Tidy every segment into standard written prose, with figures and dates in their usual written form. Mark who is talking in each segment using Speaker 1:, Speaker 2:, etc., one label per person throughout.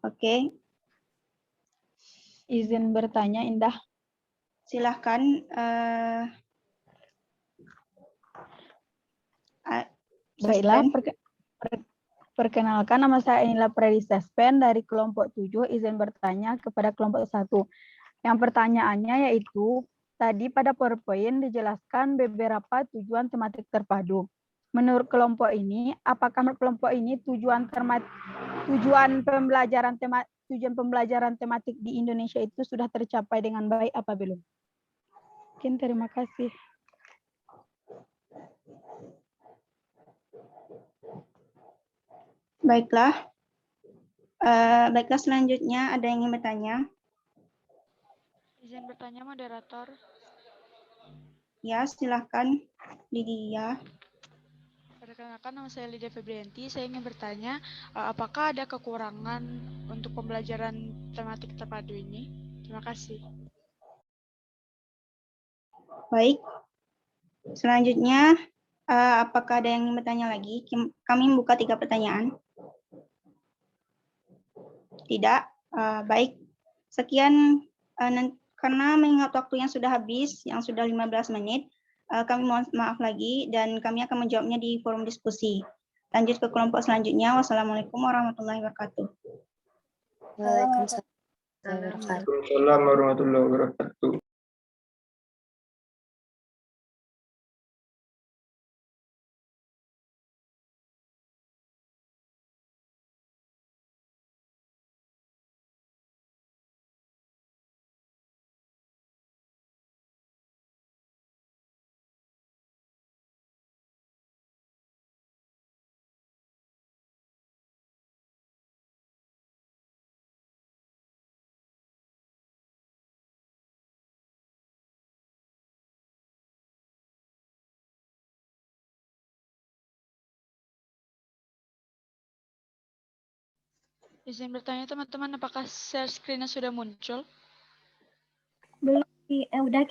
Speaker 1: Oke,
Speaker 2: Izin bertanya, Indah.
Speaker 1: silahkan.
Speaker 2: Baiklah, perkenalkan nama saya Inila Predisespen dari kelompok 7, izin bertanya kepada kelompok 1. Yang pertanyaannya yaitu, tadi pada PowerPoint dijelaskan beberapa tujuan tematik terpadu. Menurut kelompok ini, apakah menurut kelompok ini tujuan pembelajaran tematik di Indonesia itu sudah tercapai dengan baik apa belum? Mungkin terima kasih.
Speaker 1: Baiklah. Baiklah, selanjutnya ada yang ingin bertanya?
Speaker 3: Izin bertanya, moderator.
Speaker 1: Ya, silahkan Lydia.
Speaker 3: Perkenalkan, nama saya Lydia Febrianti. Saya ingin bertanya, apakah ada kekurangan untuk pembelajaran tematik terpadu ini? Terima kasih.
Speaker 1: Baik. Selanjutnya, apakah ada yang ingin bertanya lagi? Kami membuka 3 pertanyaan. Tidak? Baik. Sekian, karena mengingat waktu yang sudah habis, yang sudah 15 menit, kami mohon maaf lagi dan kami akan menjawabnya di forum diskusi. Lanjut ke kelompok selanjutnya. Wassalamualaikum warahmatullahi wabarakatuh.
Speaker 4: Waalaikumsalam warahmatullahi wabarakatuh.
Speaker 3: Izin bertanya, teman-teman, apakah share screen-nya sudah muncul?
Speaker 5: Belum, udah.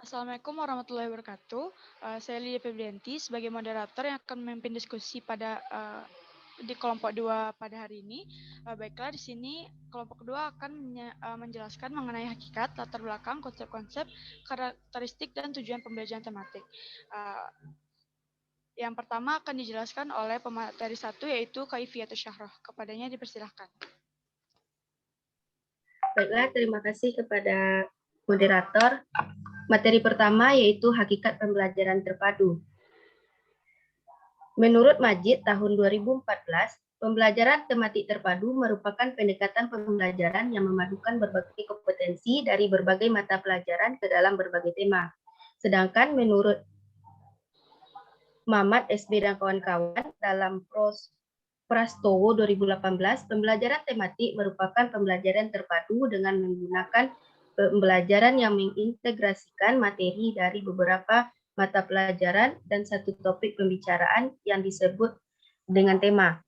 Speaker 3: Assalamualaikum warahmatullahi wabarakatuh. Saya Lydia Febrianti sebagai moderator yang akan memimpin diskusi di kelompok 2 pada hari ini. Baiklah, di sini kelompok kedua akan menjelaskan mengenai hakikat, latar belakang, konsep-konsep, karakteristik, dan tujuan pembelajaran tematik. Yang pertama akan dijelaskan oleh pemateri 1, yaitu Kaifiyatus Syahroh. Kepadanya dipersilahkan.
Speaker 5: Baiklah, terima kasih kepada moderator. Materi pertama yaitu hakikat pembelajaran terpadu. Menurut Majid tahun 2014, pembelajaran tematik terpadu merupakan pendekatan pembelajaran yang memadukan berbagai kompetensi dari berbagai mata pelajaran ke dalam berbagai tema. Sedangkan menurut Mamat SB dan kawan-kawan dalam Prastowo 2018, pembelajaran tematik merupakan pembelajaran terpadu dengan menggunakan pembelajaran yang mengintegrasikan materi dari beberapa mata pelajaran dan satu topik pembicaraan yang disebut dengan tema.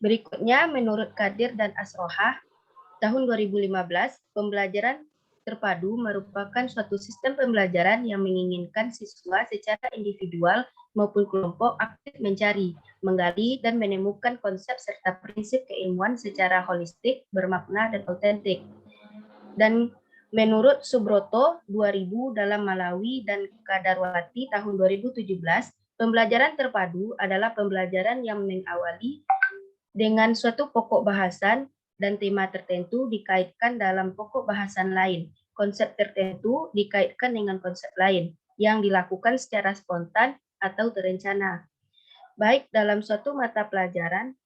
Speaker 5: Berikutnya, menurut Kadir dan Asrohah, tahun 2015, pembelajaran terpadu merupakan suatu sistem pembelajaran yang menginginkan siswa secara individual maupun kelompok aktif mencari, menggali, dan menemukan konsep serta prinsip keilmuan secara holistik, bermakna, dan otentik. Dan menurut Subroto 2000 dalam Malawi dan Kadarwati tahun 2017, pembelajaran terpadu adalah pembelajaran yang mengawali dengan suatu pokok bahasan dan tema tertentu dikaitkan dalam pokok bahasan lain. Konsep tertentu dikaitkan dengan konsep lain yang dilakukan secara spontan atau terencana. Baik dalam suatu mata pelajaran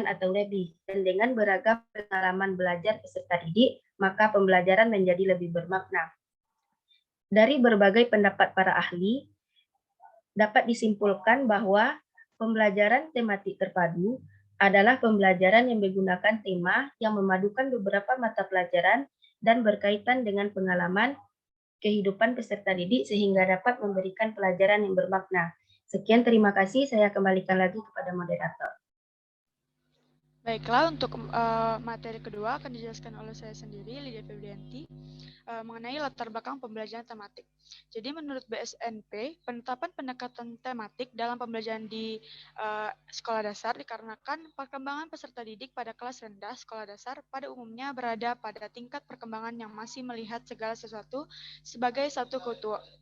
Speaker 5: atau lebih, dan dengan beragam pengalaman belajar peserta didik, maka pembelajaran menjadi lebih bermakna. Dari berbagai pendapat para ahli, dapat disimpulkan bahwa pembelajaran tematik terpadu adalah pembelajaran yang menggunakan tema yang memadukan beberapa mata pelajaran dan berkaitan dengan pengalaman kehidupan peserta didik sehingga dapat memberikan pelajaran yang bermakna. Sekian, terima kasih. Saya kembalikan lagi kepada moderator.
Speaker 3: Baiklah, untuk materi kedua akan dijelaskan oleh saya sendiri, Lydia Febrianti, mengenai latar belakang pembelajaran tematik. Jadi menurut BSNP, penetapan pendekatan tematik dalam pembelajaran di sekolah dasar dikarenakan perkembangan peserta didik pada kelas rendah sekolah dasar pada umumnya berada pada tingkat perkembangan yang masih melihat segala sesuatu sebagai satu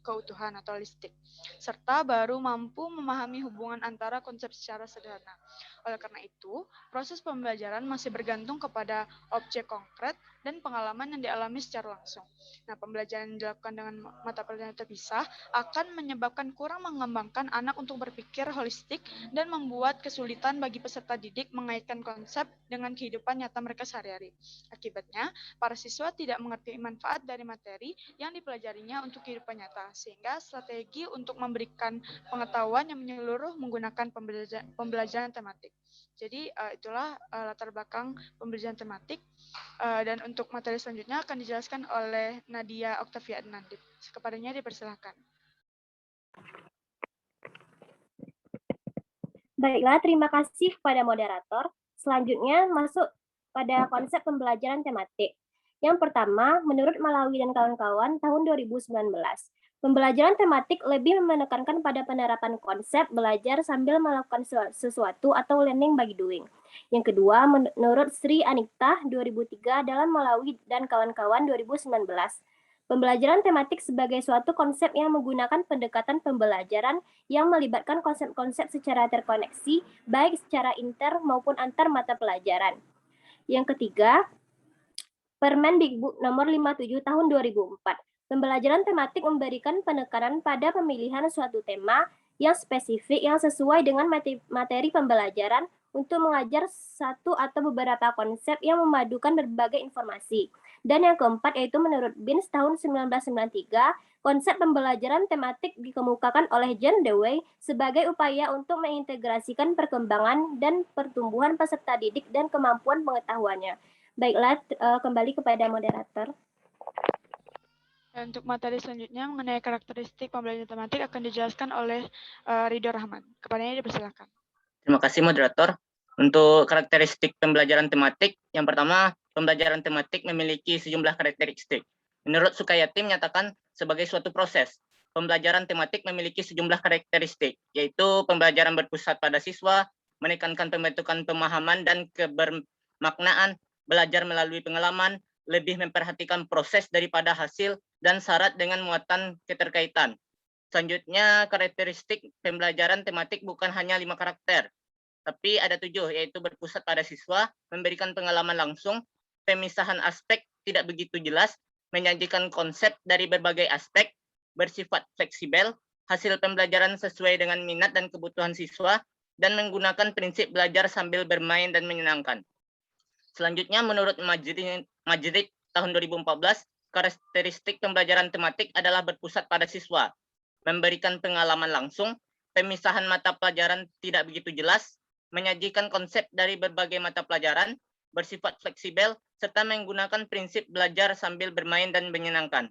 Speaker 3: keutuhan atau holistik, serta baru mampu memahami hubungan antara konsep secara sederhana. Oleh karena itu, proses pembelajaran masih bergantung kepada objek konkret dan pengalaman yang dialami secara langsung. Nah, pembelajaran yang dilakukan dengan mata pelajaran terpisah akan menyebabkan kurang mengembangkan anak untuk berpikir holistik dan membuat kesulitan bagi peserta didik mengaitkan konsep dengan kehidupan nyata mereka sehari-hari. Akibatnya, para siswa tidak mengerti manfaat dari materi yang dipelajarinya untuk kehidupan nyata, sehingga strategi untuk memberikan pengetahuan yang menyeluruh menggunakan pembelajaran tematik. Jadi itulah latar belakang pembelajaran tematik, dan untuk materi selanjutnya akan dijelaskan oleh Nadia Octavia Nandip. Kepadanya dipersilahkan.
Speaker 6: Baiklah, terima kasih kepada moderator. Selanjutnya masuk pada konsep pembelajaran tematik. Yang pertama, menurut Malawi dan kawan-kawan tahun 2019, pembelajaran tematik lebih menekankan pada penerapan konsep belajar sambil melakukan sesuatu atau learning by doing. Yang kedua, menurut Sri Anita 2003 dalam Malawi dan kawan-kawan 2019, pembelajaran tematik sebagai suatu konsep yang menggunakan pendekatan pembelajaran yang melibatkan konsep-konsep secara terkoneksi, baik secara inter maupun antar mata pelajaran. Yang ketiga, Permendikbud nomor 57 tahun 2004. Pembelajaran tematik memberikan penekanan pada pemilihan suatu tema yang spesifik yang sesuai dengan materi pembelajaran untuk mengajar satu atau beberapa konsep yang memadukan berbagai informasi. Dan yang keempat yaitu menurut Binns tahun 1993, konsep pembelajaran tematik dikemukakan oleh John Dewey sebagai upaya untuk mengintegrasikan perkembangan dan pertumbuhan peserta didik dan kemampuan pengetahuannya. Baiklah, kembali kepada moderator.
Speaker 3: Untuk materi selanjutnya mengenai karakteristik pembelajaran tematik akan dijelaskan oleh Ridho Rahman. Kepadanya dipersilakan.
Speaker 7: Terima kasih moderator. Untuk karakteristik pembelajaran tematik, yang pertama, pembelajaran tematik memiliki sejumlah karakteristik. Menurut Sukayati menyatakan sebagai suatu proses, pembelajaran tematik memiliki sejumlah karakteristik, yaitu pembelajaran berpusat pada siswa, menekankan pembentukan pemahaman dan kebermaknaan, belajar melalui pengalaman, lebih memperhatikan proses daripada hasil, dan syarat dengan muatan keterkaitan. Selanjutnya, karakteristik pembelajaran tematik bukan hanya 5 karakter, tapi ada 7, yaitu berpusat pada siswa, memberikan pengalaman langsung, pemisahan aspek tidak begitu jelas, menyajikan konsep dari berbagai aspek, bersifat fleksibel, hasil pembelajaran sesuai dengan minat dan kebutuhan siswa, dan menggunakan prinsip belajar sambil bermain dan menyenangkan. Selanjutnya, menurut Majrid tahun 2014, karakteristik pembelajaran tematik adalah berpusat pada siswa, memberikan pengalaman langsung, pemisahan mata pelajaran tidak begitu jelas, menyajikan konsep dari berbagai mata pelajaran, bersifat fleksibel, serta menggunakan prinsip belajar sambil bermain dan menyenangkan.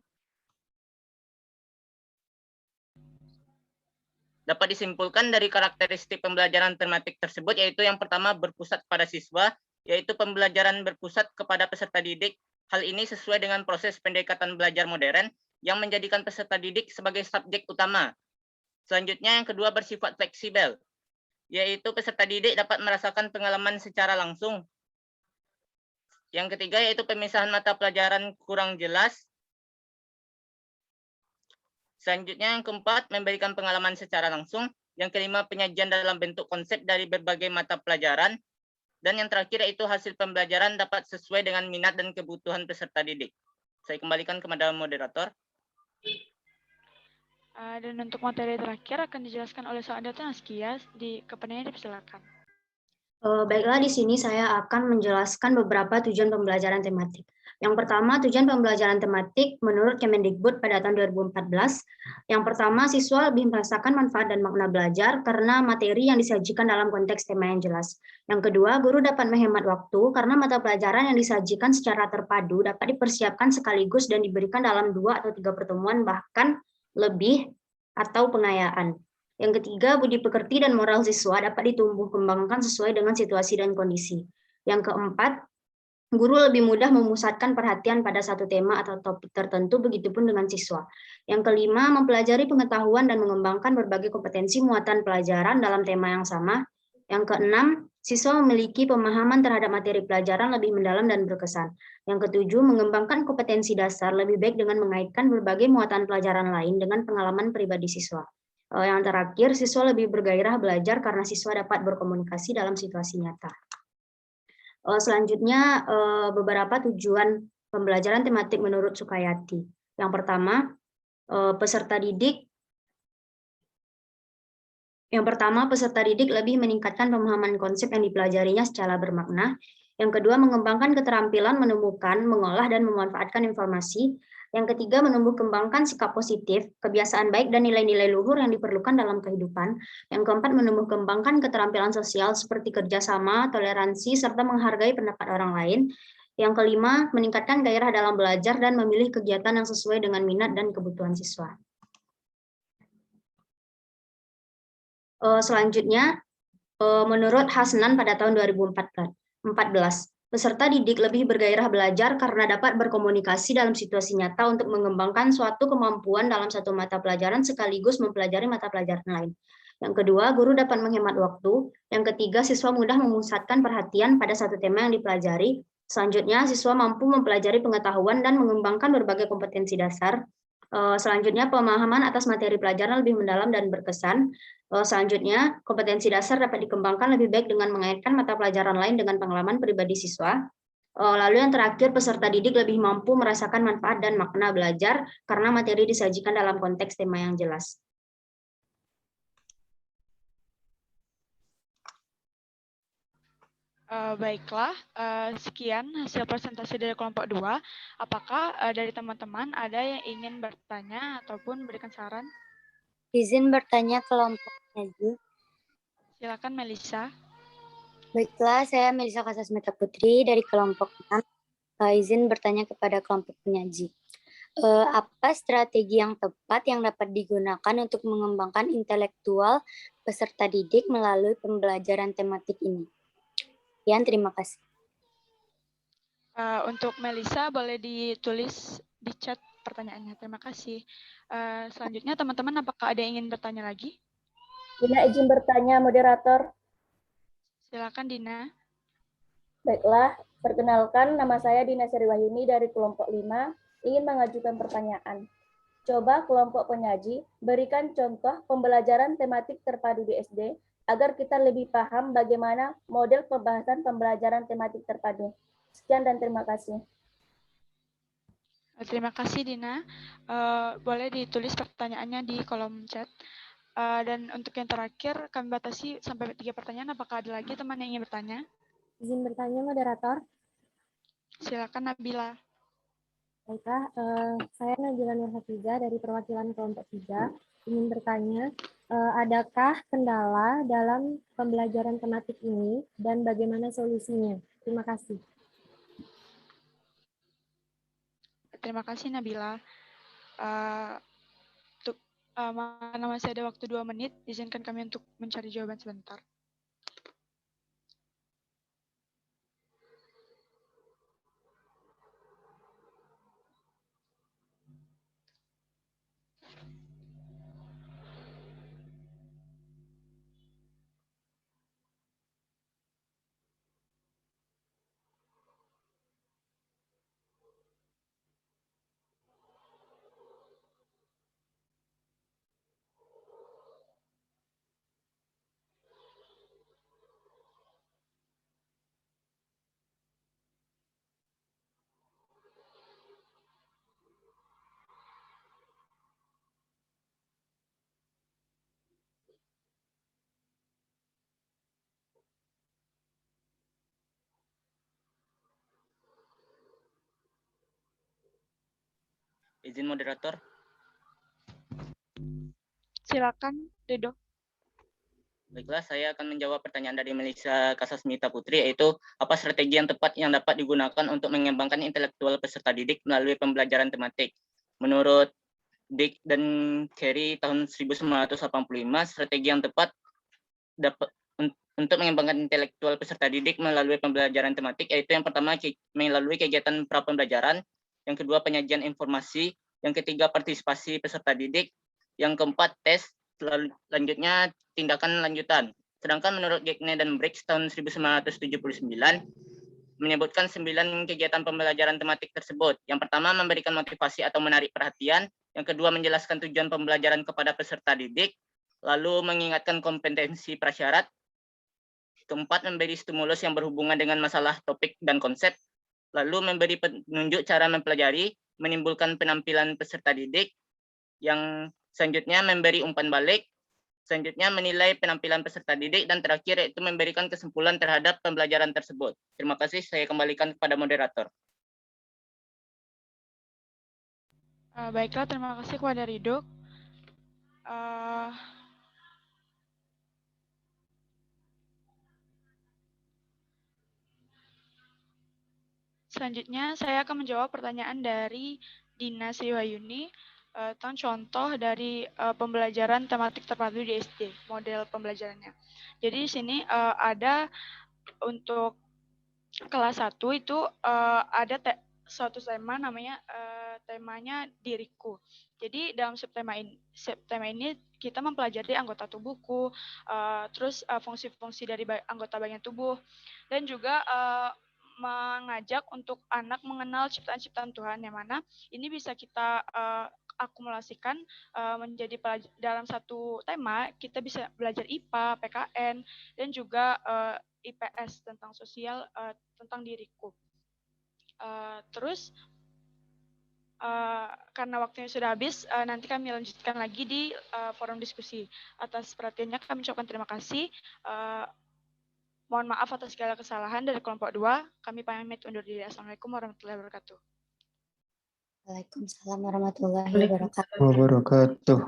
Speaker 7: Dapat disimpulkan dari karakteristik pembelajaran tematik tersebut, yaitu yang pertama berpusat pada siswa, yaitu pembelajaran berpusat kepada peserta didik. Hal ini sesuai dengan proses pendekatan belajar modern yang menjadikan peserta didik sebagai subjek utama. Selanjutnya yang kedua bersifat fleksibel, yaitu peserta didik dapat merasakan pengalaman secara langsung. Yang ketiga yaitu pemisahan mata pelajaran kurang jelas. Selanjutnya yang keempat memberikan pengalaman secara langsung. Yang kelima penyajian dalam bentuk konsep dari berbagai mata pelajaran. Dan yang terakhir yaitu hasil pembelajaran dapat sesuai dengan minat dan kebutuhan peserta didik. Saya kembalikan kepada moderator.
Speaker 3: Dan untuk materi terakhir akan dijelaskan oleh Sa'adat Naskia. Kepadanya dipersilakan.
Speaker 8: Baiklah, di sini saya akan menjelaskan beberapa tujuan pembelajaran tematik. Yang pertama, tujuan pembelajaran tematik menurut Kemendikbud pada tahun 2014. Yang pertama, siswa lebih merasakan manfaat dan makna belajar karena materi yang disajikan dalam konteks tema yang jelas. Yang kedua, guru dapat menghemat waktu karena mata pelajaran yang disajikan secara terpadu dapat dipersiapkan sekaligus dan diberikan dalam 2 atau 3 pertemuan bahkan lebih atau pengayaan. Yang ketiga, budi pekerti dan moral siswa dapat ditumbuh kembangkan sesuai dengan situasi dan kondisi. Yang keempat, guru lebih mudah memusatkan perhatian pada satu tema atau topik tertentu, begitupun dengan siswa. Yang kelima, mempelajari pengetahuan dan mengembangkan berbagai kompetensi muatan pelajaran dalam tema yang sama. Yang keenam, siswa memiliki pemahaman terhadap materi pelajaran lebih mendalam dan berkesan. Yang ketujuh, mengembangkan kompetensi dasar lebih baik dengan mengaitkan berbagai muatan pelajaran lain dengan pengalaman pribadi siswa. Yang terakhir, siswa lebih bergairah belajar karena siswa dapat berkomunikasi dalam situasi nyata. Selanjutnya, beberapa tujuan pembelajaran tematik menurut Sukayati. Yang pertama, peserta didik lebih meningkatkan pemahaman konsep yang dipelajarinya secara bermakna. Yang kedua, mengembangkan keterampilan menemukan, mengolah, dan memanfaatkan informasi. Yang ketiga, menumbuh kembangkan sikap positif, kebiasaan baik, dan nilai-nilai luhur yang diperlukan dalam kehidupan. Yang keempat, menumbuh kembangkan keterampilan sosial seperti kerjasama, toleransi, serta menghargai pendapat orang lain. Yang kelima, meningkatkan gairah dalam belajar dan memilih kegiatan yang sesuai dengan minat dan kebutuhan siswa. Selanjutnya, menurut Hasnan pada tahun 2014, peserta didik lebih bergairah belajar karena dapat berkomunikasi dalam situasi nyata untuk mengembangkan suatu kemampuan dalam satu mata pelajaran sekaligus mempelajari mata pelajaran lain. Yang kedua, guru dapat menghemat waktu. Yang ketiga, siswa mudah memusatkan perhatian pada satu tema yang dipelajari. Selanjutnya, siswa mampu mempelajari pengetahuan dan mengembangkan berbagai kompetensi dasar. Selanjutnya, pemahaman atas materi pelajaran lebih mendalam dan berkesan. Selanjutnya, kompetensi dasar dapat dikembangkan lebih baik dengan mengaitkan mata pelajaran lain dengan pengalaman pribadi siswa. Lalu yang terakhir, peserta didik lebih mampu merasakan manfaat dan makna belajar karena materi disajikan dalam konteks tema yang jelas.
Speaker 3: Baiklah, sekian hasil presentasi dari kelompok 2. Apakah dari teman-teman ada yang ingin bertanya ataupun memberikan saran?
Speaker 9: Izin bertanya kelompok penyaji.
Speaker 3: Silakan Melisa.
Speaker 9: Baiklah, saya Melisa Kasasmita Putri dari kelompok 6. Izin bertanya kepada kelompok penyaji. Apa strategi yang tepat yang dapat digunakan untuk mengembangkan intelektual peserta didik melalui pembelajaran tematik ini? Sekian, terima kasih.
Speaker 3: Untuk Melisa boleh ditulis di chat pertanyaannya. Terima kasih. Selanjutnya teman-teman apakah ada yang ingin bertanya lagi?
Speaker 10: Dina izin bertanya, moderator.
Speaker 3: Silakan Dina.
Speaker 10: Baiklah, perkenalkan nama saya Dina Seriwahyuni dari kelompok 5, ingin mengajukan pertanyaan. Coba kelompok penyaji berikan contoh pembelajaran tematik terpadu di SD agar kita lebih paham bagaimana model pembahasan pembelajaran tematik terpadu. Sekian dan terima kasih.
Speaker 3: Terima kasih Dina. Boleh ditulis pertanyaannya di kolom chat. Dan untuk yang terakhir kami batasi sampai 3 pertanyaan. Apakah ada lagi teman yang ingin bertanya?
Speaker 6: Izin bertanya moderator.
Speaker 3: Silakan Nabila.
Speaker 6: Baiklah, saya Nabila Nurhafizah dari perwakilan kelompok 3 ingin bertanya, adakah kendala dalam pembelajaran tematik ini dan bagaimana solusinya? Terima kasih.
Speaker 3: Terima kasih Nabila. Mana masih ada waktu 2 menit, izinkan kami untuk mencari jawaban sebentar.
Speaker 7: Izin moderator.
Speaker 3: Silakan Rido.
Speaker 7: Baiklah, saya akan menjawab pertanyaan dari Melisa Kasasmita Putri, yaitu apa strategi yang tepat yang dapat digunakan untuk mengembangkan intelektual peserta didik melalui pembelajaran tematik. Menurut Dick dan Carey tahun 1985, strategi yang tepat untuk mengembangkan intelektual peserta didik melalui pembelajaran tematik, yaitu yang pertama melalui kegiatan pra-pembelajaran, yang kedua penyajian informasi, yang ketiga partisipasi peserta didik, yang keempat tes, selanjutnya tindakan lanjutan. Sedangkan menurut Gagne dan Briggs tahun 1979 menyebutkan 9 kegiatan pembelajaran tematik tersebut. Yang pertama memberikan motivasi atau menarik perhatian, yang kedua menjelaskan tujuan pembelajaran kepada peserta didik, lalu mengingatkan kompetensi prasyarat, keempat memberi stimulus yang berhubungan dengan masalah topik dan konsep, lalu memberi penunjuk cara mempelajari, menimbulkan penampilan peserta didik, yang selanjutnya memberi umpan balik, selanjutnya menilai penampilan peserta didik, dan terakhir yaitu memberikan kesimpulan terhadap pembelajaran tersebut. Terima kasih, saya kembalikan kepada moderator.
Speaker 3: Baiklah, terima kasih kepada Ridho. Selanjutnya, saya akan menjawab pertanyaan dari Dina Sriwayuni tentang contoh dari pembelajaran tematik terpadu di SD, model pembelajarannya. Jadi di sini ada untuk kelas 1 itu ada suatu tema namanya temanya diriku. Jadi dalam subtema ini kita mempelajari anggota tubuhku, terus fungsi-fungsi dari anggota bagian tubuh, dan juga mengajak untuk anak mengenal ciptaan-ciptaan Tuhan, yang mana ini bisa kita akumulasikan menjadi dalam satu tema. Kita bisa belajar IPA, PKN, dan juga IPS tentang sosial, tentang diriku. Terus karena waktunya sudah habis, nanti kami lanjutkan lagi di forum diskusi. Atas perhatiannya kami ucapkan terima kasih. Mohon maaf atas segala kesalahan dari kelompok 2. Kami pamit undur diri. Assalamualaikum warahmatullahi wabarakatuh.
Speaker 9: Waalaikumsalam warahmatullahi wabarakatuh.
Speaker 4: Wabarakatuh.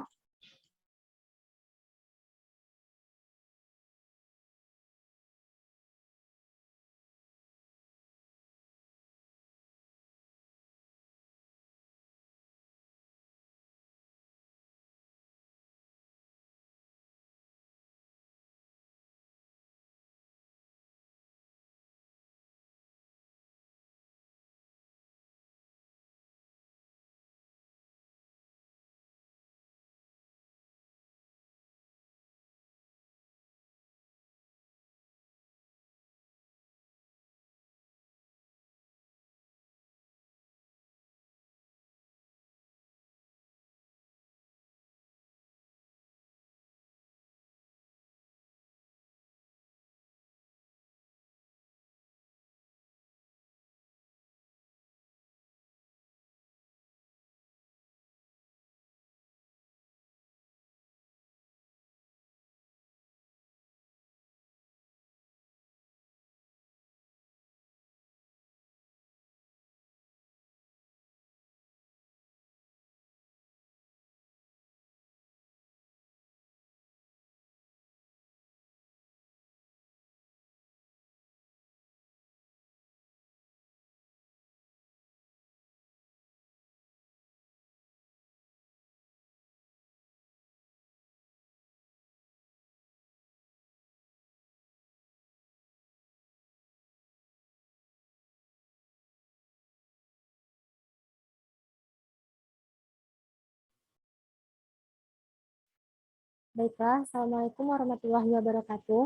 Speaker 10: Baiklah, Assalamualaikum warahmatullahi wabarakatuh.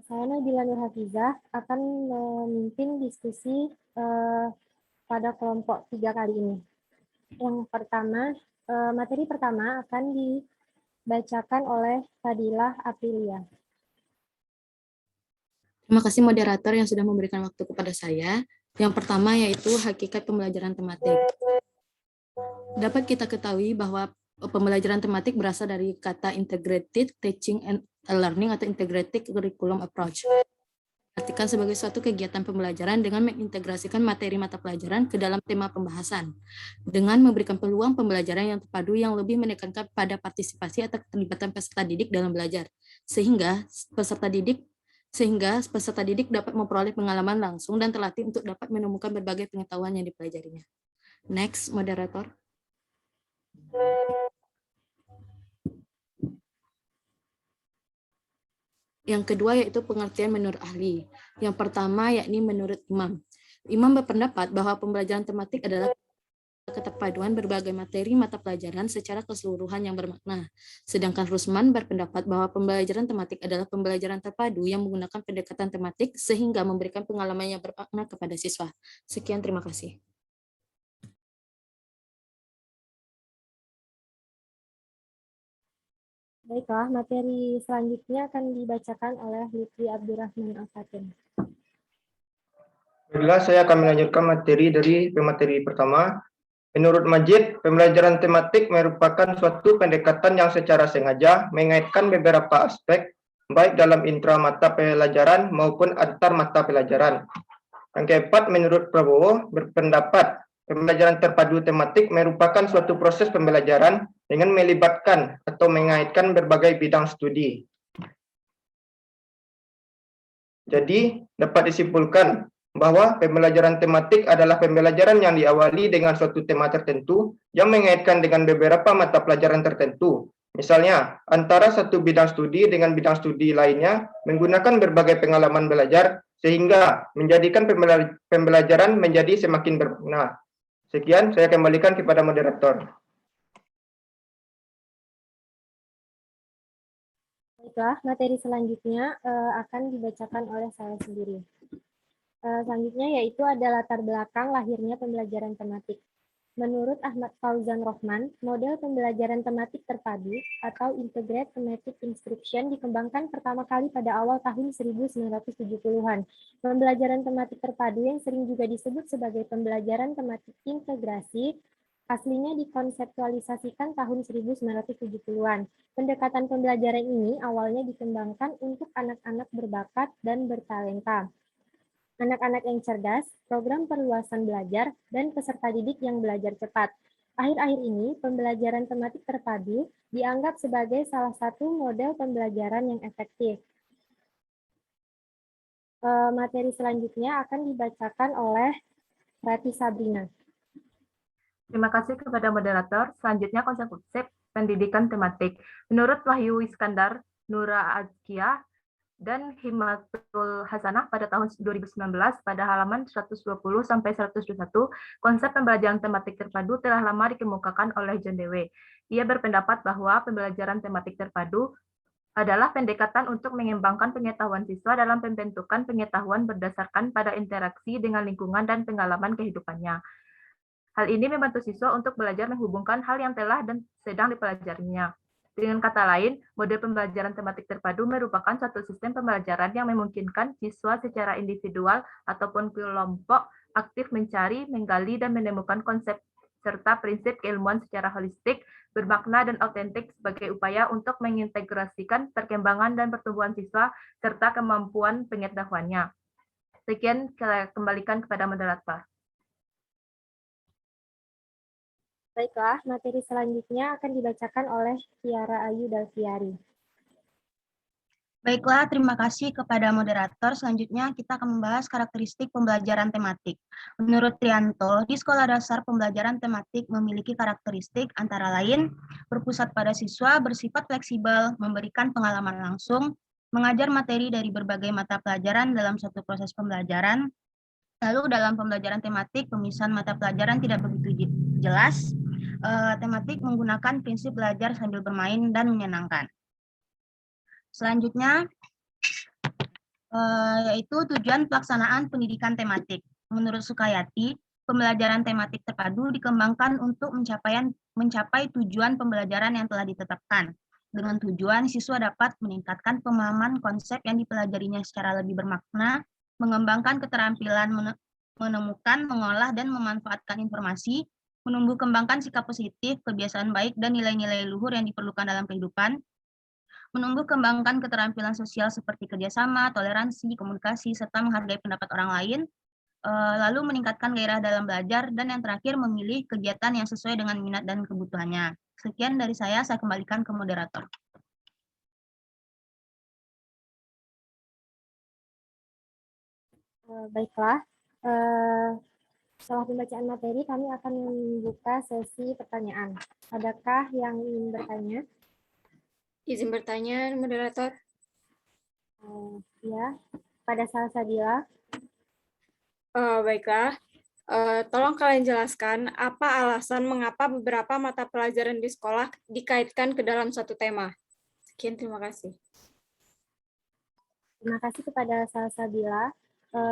Speaker 10: Saya Nabila Nur Hafizah akan memimpin diskusi pada kelompok 3 kali ini. Yang pertama, materi pertama akan dibacakan oleh Fadilah Aprilia.
Speaker 11: Terima kasih moderator yang sudah memberikan waktu kepada saya. Yang pertama yaitu hakikat pembelajaran tematik. Dapat kita ketahui bahwa pembelajaran tematik berasal dari kata integrated teaching and learning atau integrated curriculum approach. Artikan sebagai suatu kegiatan pembelajaran dengan mengintegrasikan materi mata pelajaran ke dalam tema pembahasan, dengan memberikan peluang pembelajaran yang terpadu yang lebih menekankan pada partisipasi atau keterlibatan peserta didik dalam belajar, sehingga peserta didik dapat memperoleh pengalaman langsung dan terlatih untuk dapat menemukan berbagai pengetahuan yang dipelajarinya. Next, moderator. Yang kedua yaitu pengertian menurut ahli. Yang pertama yakni menurut Imam. Imam berpendapat bahwa pembelajaran tematik adalah keterpaduan berbagai materi mata pelajaran secara keseluruhan yang bermakna. Sedangkan Rusman berpendapat bahwa pembelajaran tematik adalah pembelajaran terpadu yang menggunakan pendekatan tematik sehingga memberikan pengalaman yang bermakna kepada siswa. Sekian, terima kasih.
Speaker 10: Baiklah, materi selanjutnya akan dibacakan oleh Lutfi Abdurrahman Al-Fatin.
Speaker 4: Baiklah, saya akan melanjutkan materi dari pemateri pertama. Menurut Majid, pembelajaran tematik merupakan suatu pendekatan yang secara sengaja mengaitkan beberapa aspek, baik dalam intra mata pelajaran maupun antar mata pelajaran. Yang keempat, menurut Prabowo, berpendapat pembelajaran terpadu tematik merupakan suatu proses pembelajaran dengan melibatkan atau mengaitkan berbagai bidang studi. Jadi, dapat disimpulkan bahwa pembelajaran tematik adalah pembelajaran yang diawali dengan suatu tema tertentu yang mengaitkan dengan beberapa mata pelajaran tertentu. Misalnya, antara satu bidang studi dengan bidang studi lainnya menggunakan berbagai pengalaman belajar sehingga menjadikan pembelajaran menjadi semakin bermakna. Sekian, saya kembalikan kepada moderator.
Speaker 10: Baiklah, materi selanjutnya akan dibacakan oleh saya sendiri. Selanjutnya yaitu ada latar belakang lahirnya pembelajaran tematik. Menurut Ahmad Fauzan Rohman, model pembelajaran tematik terpadu atau Integrated Thematic Instruction dikembangkan pertama kali pada awal tahun 1970-an. Pembelajaran tematik terpadu yang sering juga disebut sebagai pembelajaran tematik integrasi aslinya dikonseptualisasikan tahun 1970-an. Pendekatan pembelajaran ini awalnya dikembangkan untuk anak-anak berbakat dan bertalenta. Anak-anak yang cerdas, program perluasan belajar, dan peserta didik yang belajar cepat. Akhir-akhir ini, pembelajaran tematik terpadu dianggap sebagai salah satu model pembelajaran yang efektif. Materi selanjutnya akan dibacakan oleh Rati Sabrina.
Speaker 12: Terima kasih kepada moderator. Selanjutnya konsep pendidikan tematik. Menurut Wahyu Iskandar, Nura Azkia, dan Himatul Hasanah pada tahun 2019 pada halaman 120-121, konsep pembelajaran tematik terpadu telah lama dikemukakan oleh John Dewey. Ia berpendapat bahwa pembelajaran tematik terpadu adalah pendekatan untuk mengembangkan pengetahuan siswa dalam pembentukan pengetahuan berdasarkan pada interaksi dengan lingkungan dan pengalaman kehidupannya. Hal ini membantu siswa untuk belajar menghubungkan hal yang telah dan sedang dipelajarinya. Dengan kata lain, model pembelajaran tematik terpadu merupakan suatu sistem pembelajaran yang memungkinkan siswa secara individual ataupun kelompok aktif mencari, menggali, dan menemukan konsep serta prinsip keilmuan secara holistik, bermakna, dan autentik sebagai upaya untuk mengintegrasikan perkembangan dan pertumbuhan siswa serta kemampuan pengetahuannya. Sekian, saya kembalikan kepada moderator.
Speaker 10: Baiklah, materi selanjutnya akan dibacakan oleh Tiara Ayu Dalfiari.
Speaker 1: Baiklah, terima kasih kepada moderator. Selanjutnya kita akan membahas karakteristik pembelajaran tematik. Menurut Trianto, di sekolah dasar pembelajaran tematik memiliki karakteristik antara lain berpusat pada siswa, bersifat fleksibel, memberikan pengalaman langsung, mengajar materi dari berbagai mata pelajaran dalam suatu proses pembelajaran. Lalu dalam pembelajaran tematik, pemisahan mata pelajaran tidak begitu jelas. Tematik menggunakan prinsip belajar sambil bermain dan menyenangkan. Selanjutnya, yaitu tujuan pelaksanaan pendidikan tematik. Menurut Sukayati, pembelajaran tematik terpadu dikembangkan untuk mencapai tujuan pembelajaran yang telah ditetapkan. Dengan tujuan, siswa dapat meningkatkan pemahaman konsep yang dipelajarinya secara lebih bermakna, mengembangkan keterampilan menemukan, mengolah, dan memanfaatkan informasi, menumbuh kembangkan sikap positif, kebiasaan baik, dan nilai-nilai luhur yang diperlukan dalam kehidupan, menumbuh kembangkan keterampilan sosial seperti kerjasama, toleransi, komunikasi, serta menghargai pendapat orang lain, lalu meningkatkan gairah dalam belajar, dan yang terakhir memilih kegiatan yang sesuai dengan minat dan kebutuhannya. Sekian dari saya kembalikan ke moderator.
Speaker 10: Baiklah, setelah pembacaan materi, kami akan membuka sesi pertanyaan. Adakah yang ingin bertanya?
Speaker 9: Izin bertanya, moderator.
Speaker 10: Ya, pada Salsabila.
Speaker 13: Baiklah, tolong kalian jelaskan apa alasan mengapa beberapa mata pelajaran di sekolah dikaitkan ke dalam satu tema. Sekian, terima kasih.
Speaker 10: Terima kasih kepada Salsabila.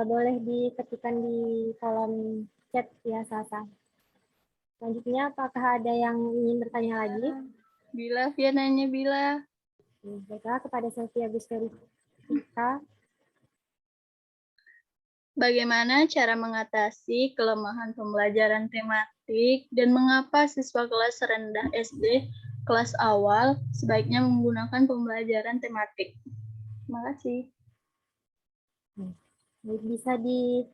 Speaker 10: Boleh diketikkan di kolom chat ya, Salsa. Selanjutnya, apakah ada yang ingin bertanya lagi?
Speaker 14: Bila, Via nanya Bila.
Speaker 10: Baiklah, kepada Sofia Gusterika.
Speaker 14: Bagaimana cara mengatasi kelemahan pembelajaran tematik dan mengapa siswa kelas rendah SD kelas awal sebaiknya menggunakan pembelajaran tematik? Terima kasih.
Speaker 10: Bisa di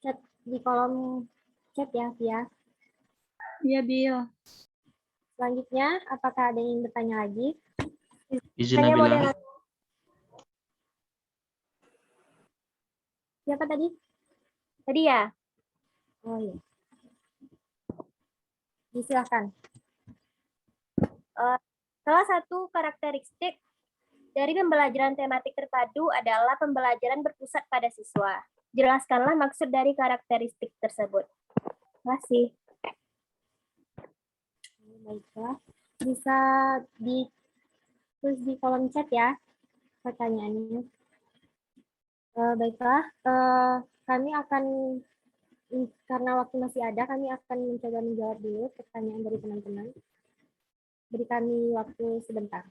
Speaker 10: chat di kolom chat ya, Via.
Speaker 14: Iya, Bil.
Speaker 10: Selanjutnya, apakah ada yang ingin bertanya lagi?
Speaker 15: Izin Nabila.
Speaker 10: Siapa tadi?
Speaker 6: Tadi ya?
Speaker 10: Oh iya. Silakan.
Speaker 6: Salah satu karakteristik dari pembelajaran tematik terpadu adalah pembelajaran berpusat pada siswa. Jelaskanlah maksud dari karakteristik tersebut. Terima kasih.
Speaker 10: Baiklah. Bisa ditulis di kolom chat ya pertanyaannya. Baiklah, kami akan, karena waktu masih ada, kami akan mencoba menjawab dulu pertanyaan dari teman-teman. Beri kami waktu sebentar.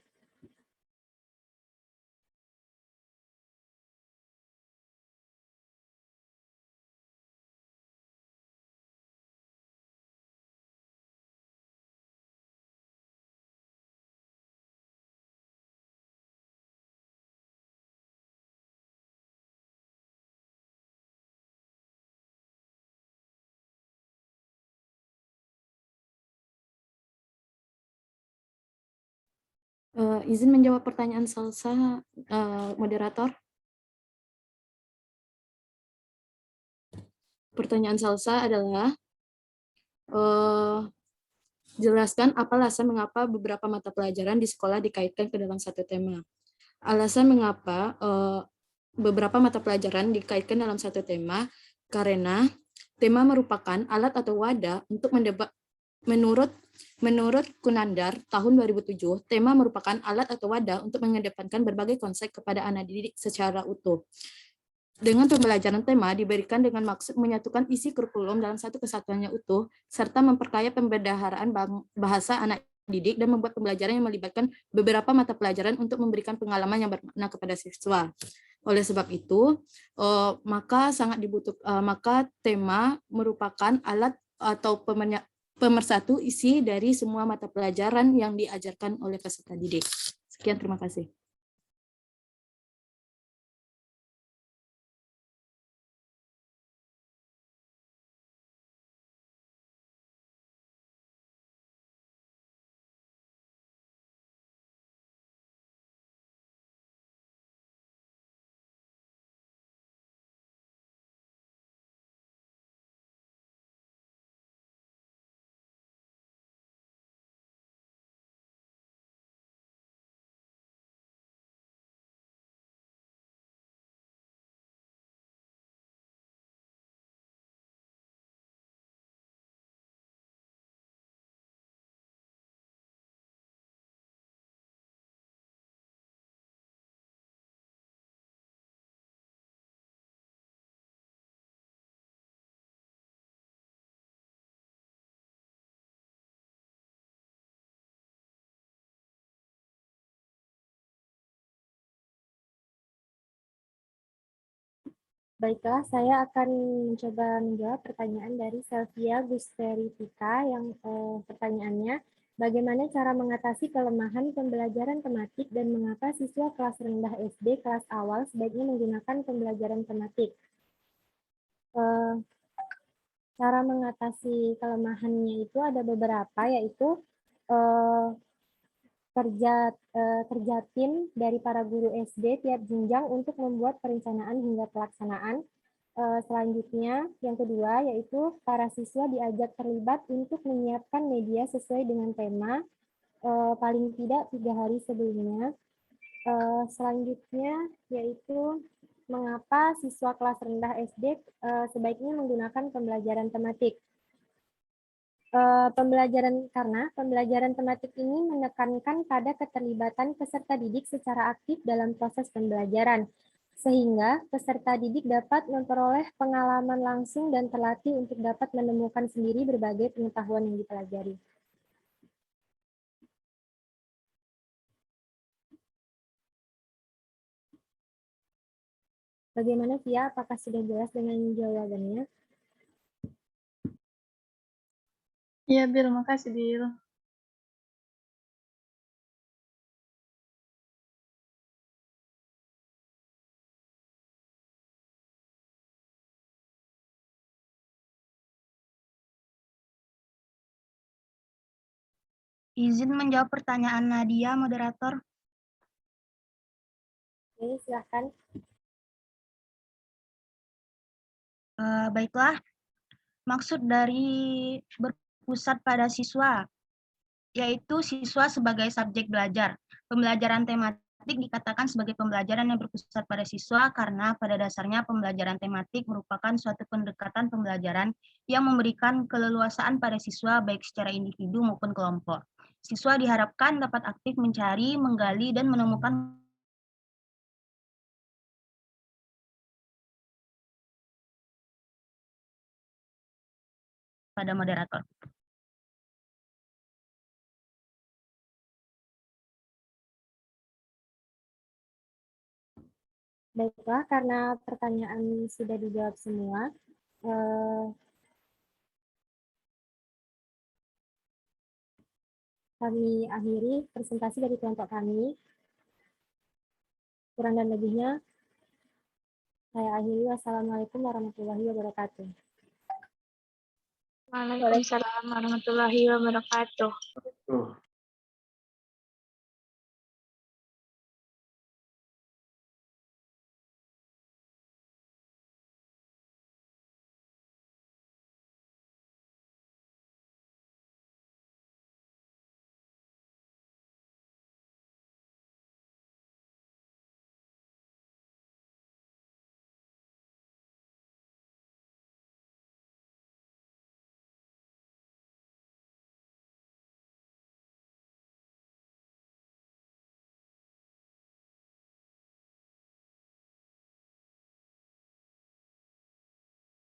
Speaker 11: Izin menjawab pertanyaan Salsa, moderator. Pertanyaan Salsa adalah, jelaskan apa alasan mengapa beberapa mata pelajaran di sekolah dikaitkan ke dalam satu tema. Alasan mengapa beberapa mata pelajaran dikaitkan dalam satu tema, karena tema merupakan alat atau wadah untuk mendebat. Menurut Kunandar tahun 2007, tema merupakan alat atau wadah untuk mengedepankan berbagai konsep kepada anak didik secara utuh. Dengan pembelajaran tema diberikan dengan maksud menyatukan isi kurikulum dalam satu kesatuannya utuh, serta memperkaya pembendaharaan bahasa anak didik dan membuat pembelajaran yang melibatkan beberapa mata pelajaran untuk memberikan pengalaman yang bermakna kepada siswa. Oleh sebab itu, maka maka tema merupakan alat atau pemersatu isi dari semua mata pelajaran yang diajarkan oleh peserta didik. Sekian, terima kasih.
Speaker 10: Baiklah, saya akan mencoba menjawab pertanyaan dari Selvia Gusterika yang pertanyaannya, bagaimana cara mengatasi kelemahan pembelajaran tematik dan mengapa siswa kelas rendah SD kelas awal sebaiknya menggunakan pembelajaran tematik? Cara mengatasi kelemahannya itu ada beberapa, yaitu kerja tim dari para guru SD tiap jenjang untuk membuat perencanaan hingga pelaksanaan. Selanjutnya, yang kedua, yaitu para siswa diajak terlibat untuk menyiapkan media sesuai dengan tema, paling tidak 3 hari sebelumnya. Selanjutnya yaitu mengapa siswa kelas rendah SD sebaiknya menggunakan pembelajaran tematik. Karena pembelajaran tematik ini menekankan pada keterlibatan peserta didik secara aktif dalam proses pembelajaran, sehingga peserta didik dapat memperoleh pengalaman langsung dan terlatih untuk dapat menemukan sendiri berbagai pengetahuan yang dipelajari. Bagaimana, Via? Apakah sudah jelas dengan jawabannya?
Speaker 14: Iya, Bil. Makasih, Bil.
Speaker 1: Izin menjawab pertanyaan Nadia, moderator.
Speaker 10: Oke, silakan.
Speaker 1: Baiklah, maksud dari berpusat pada siswa, yaitu siswa sebagai subjek belajar. Pembelajaran tematik dikatakan sebagai pembelajaran yang berpusat pada siswa karena pada dasarnya pembelajaran tematik merupakan suatu pendekatan pembelajaran yang memberikan keleluasaan pada siswa baik secara individu maupun kelompok. Siswa diharapkan dapat aktif mencari, menggali, dan menemukan pada moderator.
Speaker 10: Baiklah, karena pertanyaan sudah dijawab semua, kami akhiri presentasi dari kelompok kami. Kurang dan lebihnya, saya akhiri. Wassalamualaikum warahmatullahi wabarakatuh.
Speaker 3: Waalaikumsalam warahmatullahi wabarakatuh.